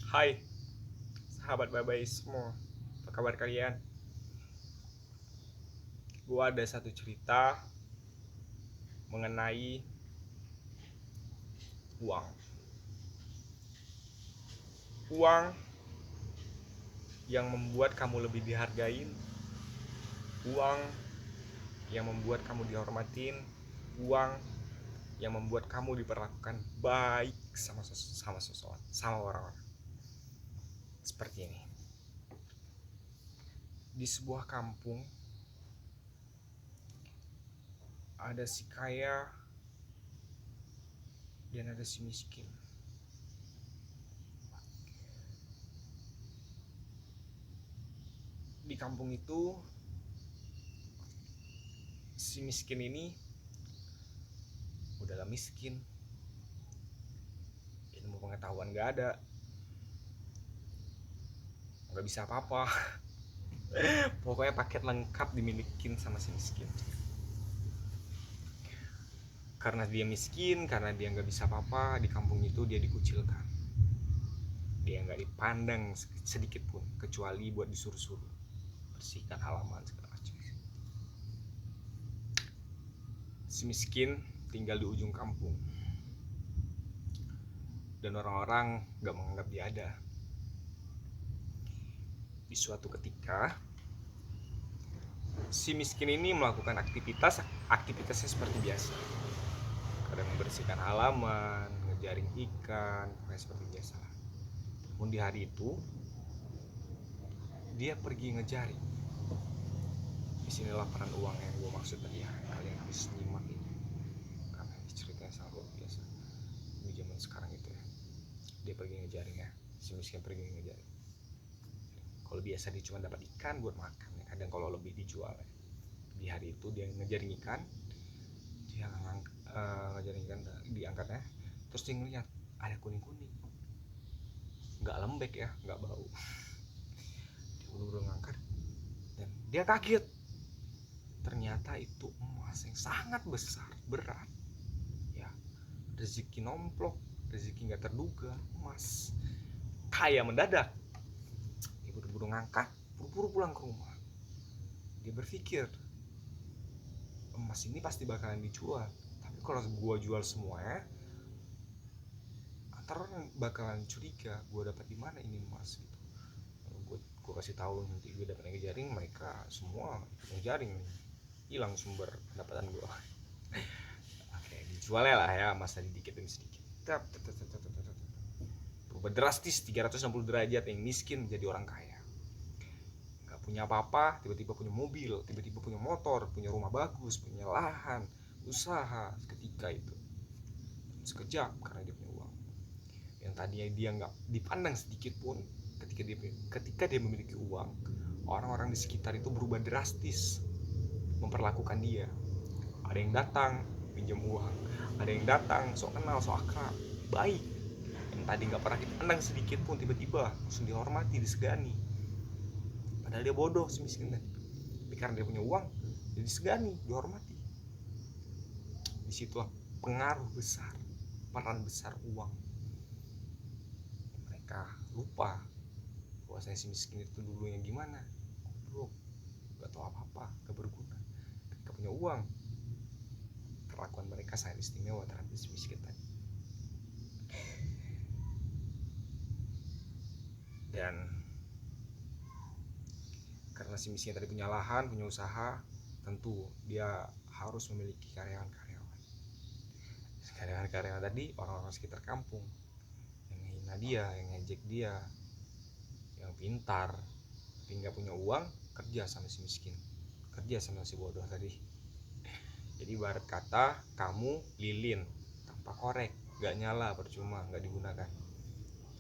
Hai, sahabat babai semua. Apa kabar kalian? Gua ada satu cerita mengenai uang. Uang yang membuat kamu lebih dihargain, uang yang membuat kamu dihormatin, uang yang membuat kamu diperlakukan baik sama seseorang, sama orang-orang. Seperti ini. Di sebuah kampung ada si kaya dan ada si miskin. Di kampung itu si miskin ini udahlah miskin, ilmu pengetahuan gak ada, nggak bisa apa-apa. Pokoknya paket lengkap dimilikin sama si miskin. Karena dia miskin, karena dia nggak bisa apa-apa, di kampung itu dia dikucilkan. Dia nggak dipandang sedikit pun, kecuali buat disuruh-suruh bersihkan halaman segala macam. Si miskin tinggal di ujung kampung dan orang-orang nggak menganggap dia ada. Di suatu ketika si miskin ini melakukan aktivitasnya seperti biasa. Kadang membersihkan halaman, ngejaring ikan, kayak seperti biasa. Namun di hari itu dia pergi ngejaring. Disinilah peran uang yang gue maksud tadi ya. Kalian harus nyimak ini, karena ini ceritanya sangat luar biasa. Di zaman sekarang itu ya, dia pergi ngejaring ya. Si miskin pergi ngejaring. Kalau biasa dia cuma dapat ikan buat makan ya. Kadang kalau lebih dijual ya. Di hari itu dia ngejaring ikan, dia ngejaring ikan diangkatnya, terus dia ngeliat ada kuning-kuning, nggak lembek ya, nggak bau. Dia buru-buru ngangkat dan dia kaget, ternyata itu emas yang sangat besar, berat ya. Rezeki nomplok, rezeki nggak terduga, emas kaya mendadak. Dia buru-buru ngangkat, buru-buru pulang ke rumah. Dia berpikir, emas ini pasti bakalan dijual, tapi kalau gua jual semuanya, ntar orang bakalan curiga gue dapat di mana ini emas gitu. Gue kasih tahu nanti gue dapat ngejaring, mereka semua ngejaring, hilang sumber pendapatan gue. Oke, dijualnya lah ya emas tadi dikit demi sedikit. Berubah drastis 360 derajat, yang miskin menjadi orang kaya. Gak punya apa-apa, tiba-tiba punya mobil, tiba-tiba punya motor, punya rumah bagus, punya lahan, usaha seketika itu. Sekejap karena dia punya uang. Yang tadinya dia nggak dipandang sedikit pun, ketika dia memiliki uang, orang-orang di sekitar itu berubah drastis memperlakukan dia. Ada yang datang pinjam uang, ada yang datang sok kenal, sok akrab, baik. Yang tadi nggak pernah dipandang sedikit pun, tiba-tiba langsung dihormati, disegani. Padahal dia bodoh si miskin tadi, tapi karena dia punya uang, dia disegani, dihormati. Disitulah pengaruh besar, peran besar uang. Mereka lupa bahwa saya si miskin itu dulu yang gimana, goblok, gak tahu apa-apa, gak berguna. Ketika punya uang, perlakuan mereka sangat istimewa terhadap si miskin tadi. Dan karena si miskin tadi punya lahan, punya usaha, tentu dia harus memiliki karyawan-karyawan. Karyawan-karyawan tadi orang-orang sekitar kampung yang menghina dia, yang ngejek dia, yang pintar tapi nggak punya uang, kerja sama si miskin, kerja sama si bodoh tadi. Jadi ibarat kata kamu lilin tanpa korek, nggak nyala, percuma, nggak digunakan.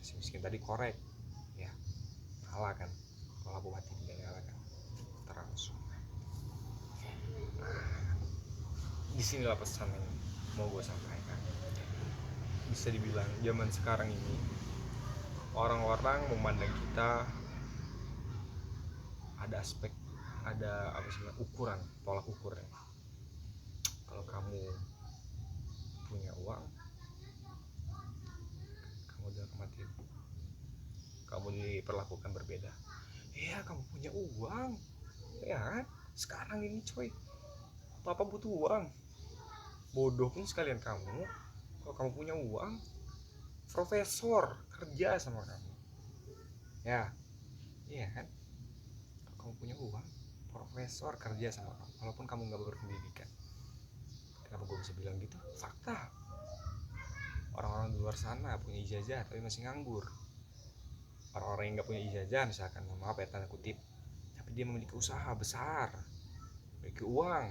Si miskin tadi korek ya, nyala kan. Kalau lampu mati nggak nyala kan, terang semua. Nah, disinilah pesan yang mau gue sampaikan. Bisa dibilang zaman sekarang ini orang-orang memandang kita ada aspek, ada apa sih, ukuran, tolak ukurnya. Kalau kamu punya uang, kamu udah kematian. kamu diperlakukan berbeda. Iya, kamu punya uang, ya kan? Sekarang ini coy, papa butuh uang. Bodoh pun sekalian kamu, kalau kamu punya uang, profesor kerja sama kamu, ya, iya kan? Kalau kamu punya uang, profesor kerja sama kamu, walaupun kamu nggak berpendidikan. Kenapa gue bisa bilang gitu? Fakta. Orang-orang di luar sana punya ijazah tapi masih nganggur. Orang-orang yang nggak punya ijazah, misalkan, mohon maaf ya tanda kutip, tapi dia memiliki usaha besar, memiliki uang,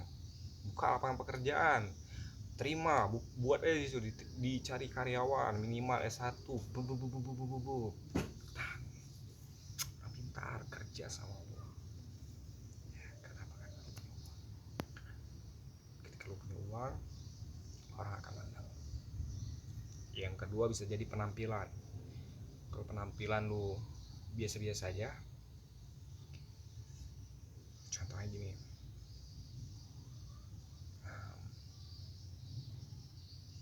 buka lapangan pekerjaan, terima, buat aja itu, dicari karyawan minimal S1, pintar kerja sama lu. Kenapa kan? Ketika lu punya uang, orang akan mandang. Yang kedua bisa jadi penampilan. Kalau penampilan lu biasa-biasa aja, contohnya gini,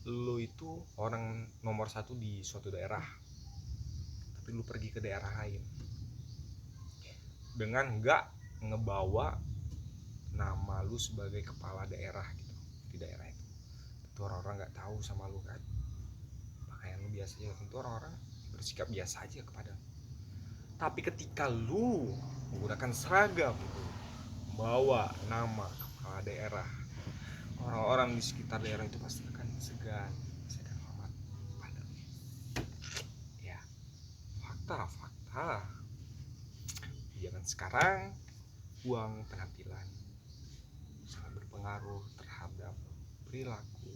lu itu orang nomor satu di suatu daerah, tapi lu pergi ke daerah lain dengan nggak ngebawa nama lu sebagai kepala daerah gitu di daerah itu orang-orang nggak tahu sama lu kan, pakaian lu biasa aja, tentu orang-orang bersikap biasa aja kepada lu. Tapi ketika lu menggunakan seragam, bawa nama kepala daerah, orang-orang di sekitar daerah itu pasti akan segan, pasti akan hormat padamu. Ya, fakta. Jangan sekarang uang penampilan sangat berpengaruh terhadap perilaku,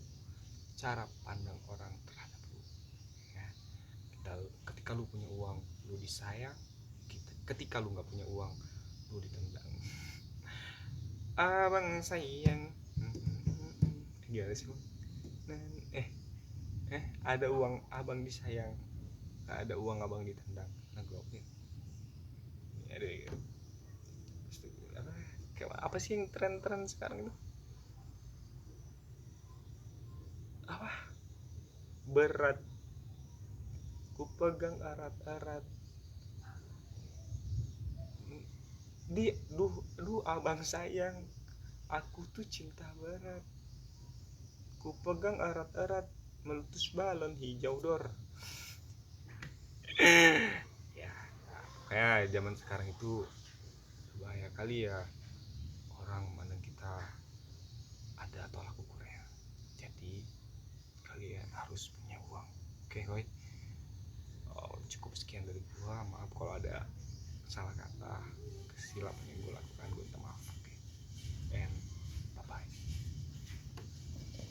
cara pandang orang terhadap lu. Ya. Ketika lu punya uang, lu disayang. Ketika lu nggak punya uang, lu ditendang. Abang sayang, gimana sih lu? Ada uang abang disayang, ada uang abang ditendang. Lagu oke. Ada gitu. Apa sih yang tren-tren sekarang itu? Apa? Berat ku pegang erat-erat. Duh abang sayang, aku tuh cinta berat. Ku pegang erat-erat, meletus balon hijau dor. Ya, kayak zaman sekarang itu bahaya kali ya, orang memandang kita ada tolak ukurnya. Jadi kalian harus punya uang. Oke, Hoy. Cukup sekian dari gua. Maaf kalau ada salah kata, kesilap